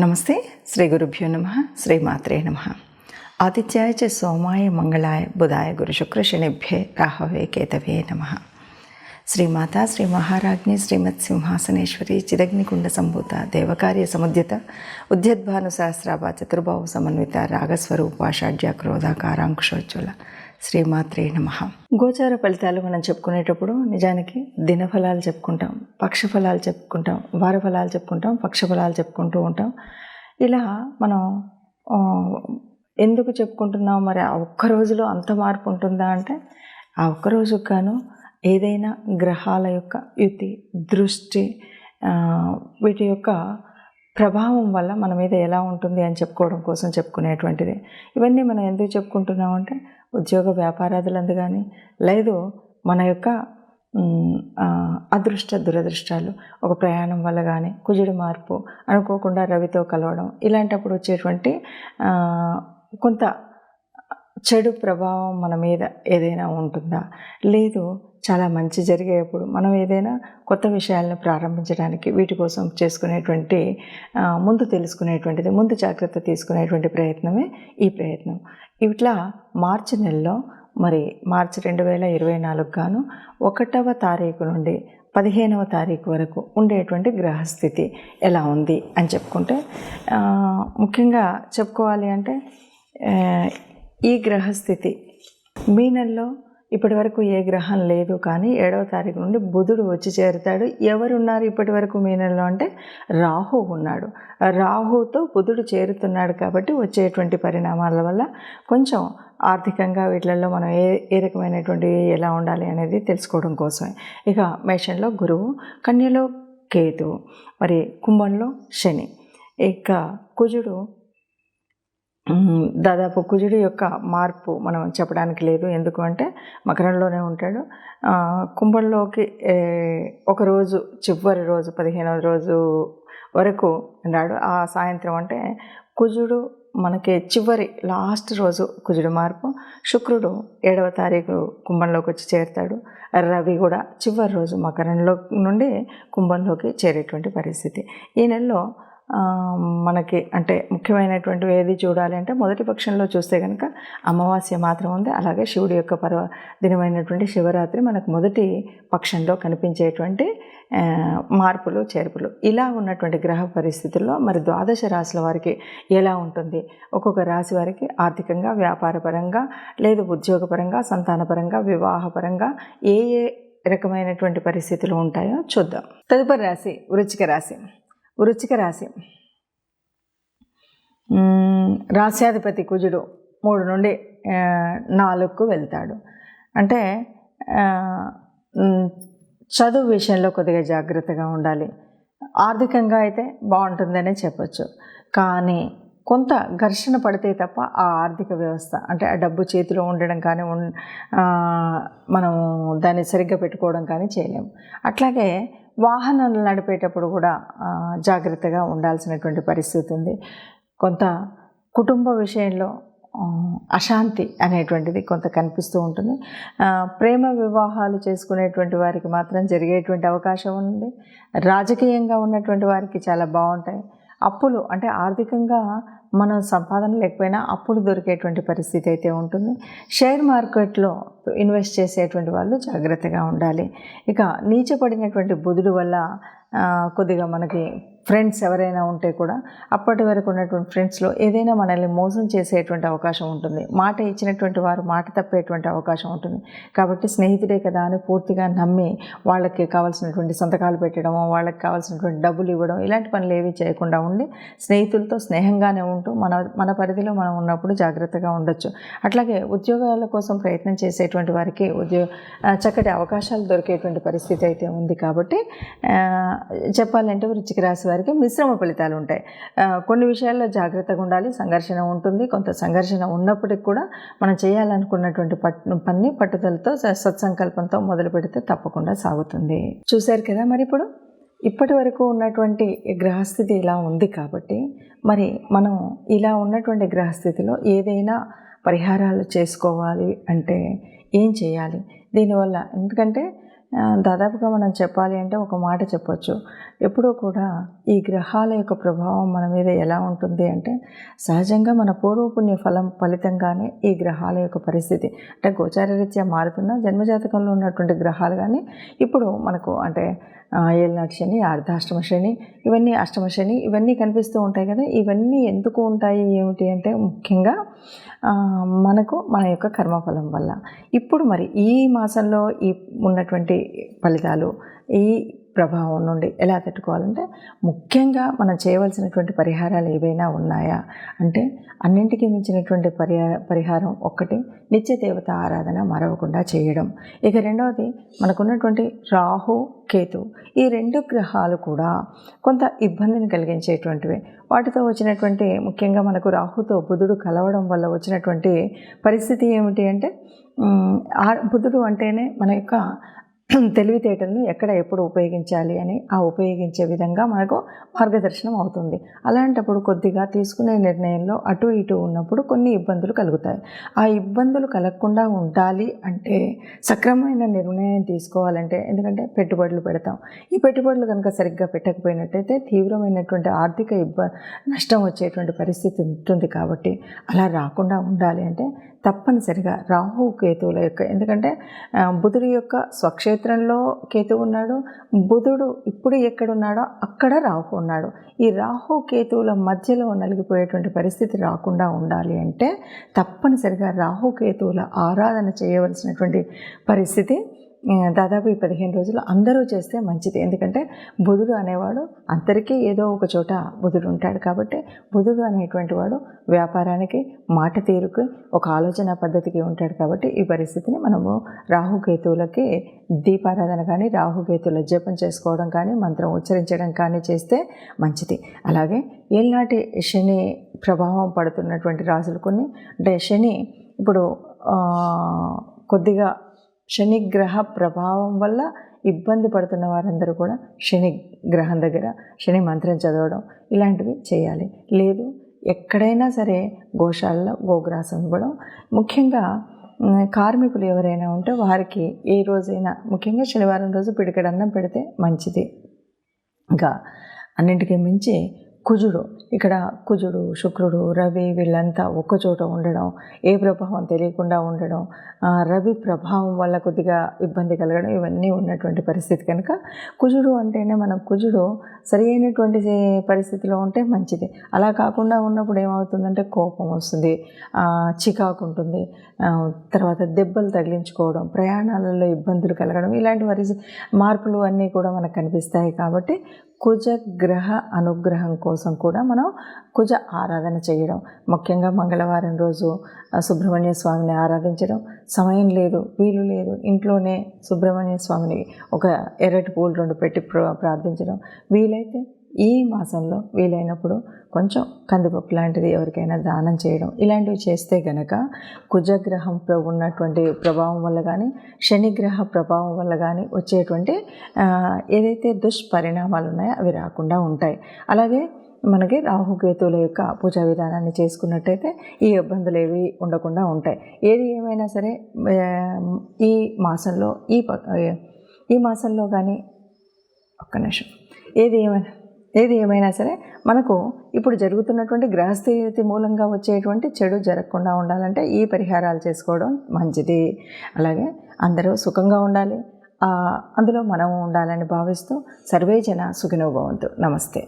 నమస్తే. శ్రీ గురుభ్యో నమ. శ్రీమాత్రే నమ. ఆదిత్యాయ చ సోమాయ మంగళాయ బుధాయ గురు శుక్ర శనిభ్యే రాహవే కేతవే నమ. శ్రీమాత శ్రీ మహారాజ్ఞి శ్రీమత్ సింహాసనేశ్వరి చిదగ్నికుండ సంభూత దేవకార్య సముద్యత ఉద్యద్భాను సహస్రాభ చతుర్భావ సమన్విత రాగస్వరూప షడ్జ క్రోధాకారాంకుశోజ్వల శ్రీమాత్రే నమ. గోచార ఫలితాలు మనం చెప్పుకునేటప్పుడు నిజానికి దినఫలాలు చెప్పుకుంటాం, పక్షఫలాలు చెప్పుకుంటాం, వార ఫలాలు చెప్పుకుంటాం, పక్షఫలాలు చెప్పుకుంటూ ఉంటాం. ఇలా మనం ఎందుకు చెప్పుకుంటున్నాం? మరి ఆ ఒక్క రోజులో అంత మార్పు ఉంటుందా అంటే, ఆ ఒక్క రోజుకు గాను ఏదైనా గ్రహాల యొక్క యుతి, దృష్టి, వీటి యొక్క ప్రభావం వల్ల మన మీద ఎలా ఉంటుంది అని చెప్పుకోవడం కోసం చెప్పుకునేటువంటిది. ఇవన్నీ మనం ఎందుకు చెప్పుకుంటున్నామంటే, ఉద్యోగ వ్యాపారాదులందు కానీ, లేదు మన యొక్క అదృష్ట దురదృష్టాలు, ఒక ప్రయాణం వల్ల కానీ, కుజుడి మార్పు, అనుకోకుండా రవితో కలవడం, ఇలాంటప్పుడు వచ్చేటువంటి కొంత చెడు ప్రభావం మన మీద ఏదైనా ఉంటుందా, లేదు చాలా మంచి జరిగేప్పుడు మనం ఏదైనా కొత్త విషయాలను ప్రారంభించడానికి వీటి కోసం చేసుకునేటువంటి ముందు తెలుసుకునేటువంటిది, ముందు జాగ్రత్త తీసుకునేటువంటి ప్రయత్నమే ఈ ప్రయత్నం. ఇట్లా మార్చి నెలలో మరి మార్చి 2024 గాను 1వ తారీఖు నుండి 15వ తారీఖు వరకు ఉండేటువంటి గ్రహస్థితి ఎలా ఉంది అని చెప్పుకుంటే, ముఖ్యంగా చెప్పుకోవాలి అంటే ఈ గ్రహస్థితి మీనంలో ఇప్పటి వరకు ఏ గ్రహం లేదు, కానీ 7వ తారీఖు నుండి బుధుడు వచ్చి చేరుతాడు. ఎవరున్నారు ఇప్పటి వరకు మీనంలో అంటే రాహు ఉన్నాడు. రాహుతో బుధుడు చేరుతున్నాడు కాబట్టి వచ్చేటువంటి పరిణామాల వల్ల కొంచెం ఆర్థికంగా వీటిలలో మనం ఏ రకమైనటువంటి ఎలా ఉండాలి అనేది తెలుసుకోవడం కోసమే. ఇక మేషంలో గురువు, కన్యలో కేతువు, మరి కుంభంలో శని. ఇక కుజుడు దాదాపు కుజుడి యొక్క మార్పు మనం చెప్పడానికి లేదు. ఎందుకు అంటే మకరంలోనే ఉంటాడు. కుంభంలోకి ఒకరోజు చివరి రోజు 15వ రోజు వరకు ఉన్నాడు. ఆ సాయంత్రం అంటే కుజుడు మనకి చివరి లాస్ట్ రోజు కుజుడు మార్పు. శుక్రుడు 7వ తారీఖు కుంభంలోకి వచ్చి చేరుతాడు. రవి కూడా చివరి రోజు మకరంలో నుండి కుంభంలోకి చేరేటువంటి పరిస్థితి. ఈ నెలలో మనకి అంటే ముఖ్యమైనటువంటివి ఏది చూడాలి అంటే, మొదటి పక్షంలో చూస్తే కనుక అమావాస్య మాత్రం ఉంది. అలాగే శివుడి యొక్క దినమైనటువంటి శివరాత్రి మనకు మొదటి పక్షంలో కనిపించేటువంటి మార్పులు చేర్పులు. ఇలా ఉన్నటువంటి గ్రహ పరిస్థితుల్లో మరి ద్వాదశ రాశుల వారికి ఎలా ఉంటుంది, ఒక్కొక్క రాశి వారికి ఆర్థికంగా, వ్యాపారపరంగా, లేదు ఉద్యోగపరంగా, సంతానపరంగా, వివాహపరంగా ఏ రకమైనటువంటి పరిస్థితులు ఉంటాయో చూద్దాం. తదుపరి రాశి వృశ్చిక రాశి. వృశ్చిక రాశి రాశ్యాధిపతి కుజుడు 3 నుండి 4కు వెళ్తాడు. అంటే చదువు విషయంలో కొద్దిగా జాగ్రత్తగా ఉండాలి. ఆర్థికంగా అయితే బాగుంటుందనే చెప్పచ్చు, కానీ కొంత ఘర్షణ పడితే తప్ప ఆ ఆర్థిక వ్యవస్థ అంటే ఆ డబ్బు చేతిలో ఉండడం కానీ మనం దాన్ని సరిగ్గా పెట్టుకోవడం కానీ చేయలేము. అట్లాగే వాహనాలు నడిపేటప్పుడు కూడా జాగ్రత్తగా ఉండాల్సినటువంటి పరిస్థితి ఉంది. కొంత కుటుంబ విషయంలో అశాంతి అనేటువంటిది కొంత కనిపిస్తూ ఉంటుంది. ప్రేమ వివాహాలు చేసుకునేటువంటి వారికి మాత్రం జరిగేటువంటి అవకాశం ఉంది. రాజకీయంగా ఉన్నటువంటి వారికి చాలా బాగుంటాయి. అప్పులు అంటే ఆర్థికంగా మనం సంపాదన లేకపోయినా అప్పులు దొరికేటువంటి పరిస్థితి అయితే ఉంటుంది. షేర్ మార్కెట్లో ఇన్వెస్ట్ చేసేటువంటి వాళ్ళు జాగ్రత్తగా ఉండాలి. ఇక నీచపడినటువంటి బుధుడు వల్ల కొద్దిగా మనకి ఫ్రెండ్స్ ఎవరైనా ఉంటే కూడా అప్పటి వరకు ఉన్నటువంటి ఫ్రెండ్స్లో ఏదైనా మనల్ని మోసం చేసేటువంటి అవకాశం ఉంటుంది. మాట ఇచ్చినటువంటి వారు మాట తప్పేటువంటి అవకాశం ఉంటుంది. కాబట్టి స్నేహితుడే కదా అని పూర్తిగా నమ్మి వాళ్ళకి కావాల్సినటువంటి సంతకాలు పెట్టడము, వాళ్ళకి కావాల్సినటువంటి డబ్బులు ఇవ్వడం, ఇలాంటి పనులు ఏవి చేయకుండా ఉండి స్నేహితులతో స్నేహంగానే ఉంటూ మన పరిధిలో మనం ఉన్నప్పుడు జాగ్రత్తగా ఉండొచ్చు. అట్లాగే ఉద్యోగాల కోసం ప్రయత్నం చేసేటువంటి వారికి చక్కటి అవకాశాలు దొరికేటువంటి పరిస్థితి అయితే ఉంది. కాబట్టి చెప్పాలంటే వృశ్చిక రాశి వారికి మిశ్రమ ఫలితాలు ఉంటాయి. కొన్ని విషయాల్లో జాగ్రత్తగా ఉండాలి. సంఘర్షణ ఉంటుంది. కొంత సంఘర్షణ ఉన్నప్పటికీ కూడా మనం చేయాలనుకున్నటువంటి పని పట్టుదలతో, సత్సంకల్పంతో మొదలు పెడితే తప్పకుండా సాగుతుంది. చూశారు కదా. మరి ఇప్పటి వరకు ఉన్నటువంటి గ్రహస్థితి ఇలా ఉంది కాబట్టి మరి మనం ఇలా ఉన్నటువంటి గ్రహస్థితిలో ఏదైనా పరిహారాలు చేసుకోవాలి అంటే ఏం చేయాలి దీనివల్ల? ఎందుకంటే దాదాపుగా మనం చెప్పాలి అంటే ఒక మాట చెప్పొచ్చు. ఎప్పుడూ కూడా ఈ గ్రహాల యొక్క ప్రభావం మన మీద ఎలా ఉంటుంది అంటే, సహజంగా మన పూర్వపుణ్య ఫలితంగానే ఈ గ్రహాల యొక్క పరిస్థితి అంటే గోచారరీత్యా మారుతున్న జన్మజాతకంలో ఉన్నటువంటి గ్రహాలు కానీ ఇప్పుడు మనకు అంటే ఏలినాటి శని, అర్ధాష్టమ శని, ఇవన్నీ అష్టమ శని ఇవన్నీ కనిపిస్తూ ఉంటాయి కదా. ఇవన్నీ ఎందుకు ఉంటాయి ఏమిటి అంటే ముఖ్యంగా మనకు మన యొక్క కర్మఫలం వల్ల. ఇప్పుడు మరి ఈ మాసంలో ఈ ఉన్నటువంటి ఫలితాలు ఈ ప్రభావం నుండి ఎలా తట్టుకోవాలంటే, ముఖ్యంగా మనం చేయవలసినటువంటి పరిహారాలు ఏవైనా ఉన్నాయా అంటే, అన్నింటికీ మించినటువంటి పరిహారం ఒక్కటి నిత్య దేవత ఆరాధన మరవకుండా చేయడం. ఇక రెండవది మనకున్నటువంటి రాహు కేతు, ఈ 2 గ్రహాలు కూడా కొంత ఇబ్బందిని కలిగించేటువంటివి. వాటితో వచ్చినటువంటి ముఖ్యంగా మనకు రాహుతో బుధుడు కలవడం వల్ల వచ్చినటువంటి పరిస్థితి ఏమిటి అంటే, బుధుడు అంటేనే మన యొక్క తెలివితేటలను ఎక్కడ ఎప్పుడు ఉపయోగించాలి అని ఆ ఉపయోగించే విధంగా మనకు మార్గదర్శనం అవుతుంది. అలాంటప్పుడు కొద్దిగా తీసుకునే నిర్ణయంలో అటు ఇటు ఉన్నప్పుడు కొన్ని ఇబ్బందులు కలుగుతాయి. ఆ ఇబ్బందులు కలగకుండా ఉండాలి అంటే సక్రమమైన నిర్ణయం తీసుకోవాలంటే, ఎందుకంటే పెట్టుబడులు పెడతాం, ఈ పెట్టుబడులు కనుక సరిగ్గా పెట్టకపోయినట్టయితే తీవ్రమైనటువంటి ఆర్థిక నష్టం వచ్చేటువంటి పరిస్థితి ఉంటుంది. కాబట్టి అలా రాకుండా ఉండాలి అంటే తప్పనిసరిగా రాహు కేతువుల యొక్క, ఎందుకంటే బుధుడి యొక్క స్వక్షేత్రంలో కేతువు ఉన్నాడు, బుధుడు ఇప్పుడు ఎక్కడున్నాడో అక్కడ రాహు ఉన్నాడు. ఈ రాహు కేతువుల మధ్యలో నలిగిపోయేటువంటి పరిస్థితి రాకుండా ఉండాలి అంటే తప్పనిసరిగా రాహు కేతువుల ఆరాధన చేయవలసినటువంటి పరిస్థితి దాదాపు ఈ 15 రోజులు అందరూ చేస్తే మంచిది. ఎందుకంటే బుధుడు అనేవాడు అందరికీ ఏదో ఒక చోట బుధుడు ఉంటాడు. కాబట్టి బుధుడు అనేటువంటి వాడు వ్యాపారానికి, మాట తీరుకు, ఒక ఆలోచన పద్ధతికి ఉంటాడు. కాబట్టి ఈ పరిస్థితిని మనము రాహుకేతువులకి దీపారాధన కానీ, రాహుకేతువుల జపం చేసుకోవడం కానీ, మంత్రం ఉచ్చరించడం కానీ చేస్తే మంచిది. అలాగే ఏలినాటి శని ప్రభావం పడుతున్నటువంటి రాశులు కొన్ని, అంటే శని ఇప్పుడు కొద్దిగా శనిగ్రహ ప్రభావం వల్ల ఇబ్బంది పడుతున్న వారందరూ కూడా శని గ్రహం దగ్గర శని మంత్రం చదవడం ఇలాంటివి చేయాలి. లేదు ఎక్కడైనా సరే గోశాలలో గోగ్రాసం ఇవ్వడం. ముఖ్యంగా కార్మికులు ఎవరైనా ఉంటే వారికి ఏ రోజైనా, ముఖ్యంగా శనివారం రోజు పిడికెడు అన్నం పెడితే మంచిది. ఇంకా అన్నింటికీ మించి కుజుడు, ఇక్కడ కుజుడు, శుక్రుడు, రవి వీళ్ళంతా ఒక్కచోట ఉండడం, ఏ ప్రభావం తెలియకుండా ఉండడం, రవి ప్రభావం వల్ల కొద్దిగా ఇబ్బంది కలగడం, ఇవన్నీ ఉన్నటువంటి పరిస్థితి కనుక కుజుడు అంటేనే మనం కుజుడు సరి అయినటువంటి పరిస్థితిలో ఉంటే మంచిది. అలా కాకుండా ఉన్నప్పుడు ఏమవుతుందంటే కోపం వస్తుంది, చికాకు ఉంటుంది, తర్వాత దెబ్బలు తగిలించుకోవడం, ప్రయాణాలలో ఇబ్బందులు కలగడం, ఇలాంటి మార్పులు అన్నీ కూడా మనకు కనిపిస్తాయి. కాబట్టి కుజగ్రహ అనుగ్రహం కోసం కూడా మనం కుజ ఆరాధన చేయడం, ముఖ్యంగా మంగళవారం రోజు సుబ్రహ్మణ్య స్వామిని ఆరాధించడం. సమయం లేదు, వీలు లేదు, ఇంట్లోనే సుబ్రహ్మణ్య స్వామిని ఒక ఎర్రటి పూలు 2 పెట్టి ప్రార్థించడం. వీలైతే ఈ మాసంలో వీలైనప్పుడు కొంచెం కందిపప్పు లాంటిది ఎవరికైనా దానం చేయడం, ఇలాంటివి చేస్తే గనక కుజగ్రహం ఉన్నటువంటి ప్రభావం వల్ల కానీ, శనిగ్రహ ప్రభావం వల్ల కానీ వచ్చేటువంటి ఏదైతే దుష్పరిణామాలు ఉన్నాయో అవి రాకుండా ఉంటాయి. అలాగే మనకి రాహుకేతువుల యొక్క పూజా విధానాన్ని చేసుకున్నట్టయితే ఈ ఇబ్బందులు ఏవి ఉండకుండా ఉంటాయి. ఏది ఏమైనా సరే ఈ మాసంలో ఈ మాసంలో కానీ ఒక్క నిమిషం ఏది ఏమైనా సరే మనకు ఇప్పుడు జరుగుతున్నటువంటి గ్రహస్థితి మూలంగా వచ్చేటువంటి చెడు జరగకుండా ఉండాలంటే ఈ పరిహారాలు చేసుకోవడం మంచిది. అలాగే అందరూ సుఖంగా ఉండాలి, అందులో మనం ఉండాలని భావిస్తూ సర్వే జన సుఖినో భవంతు. నమస్తే.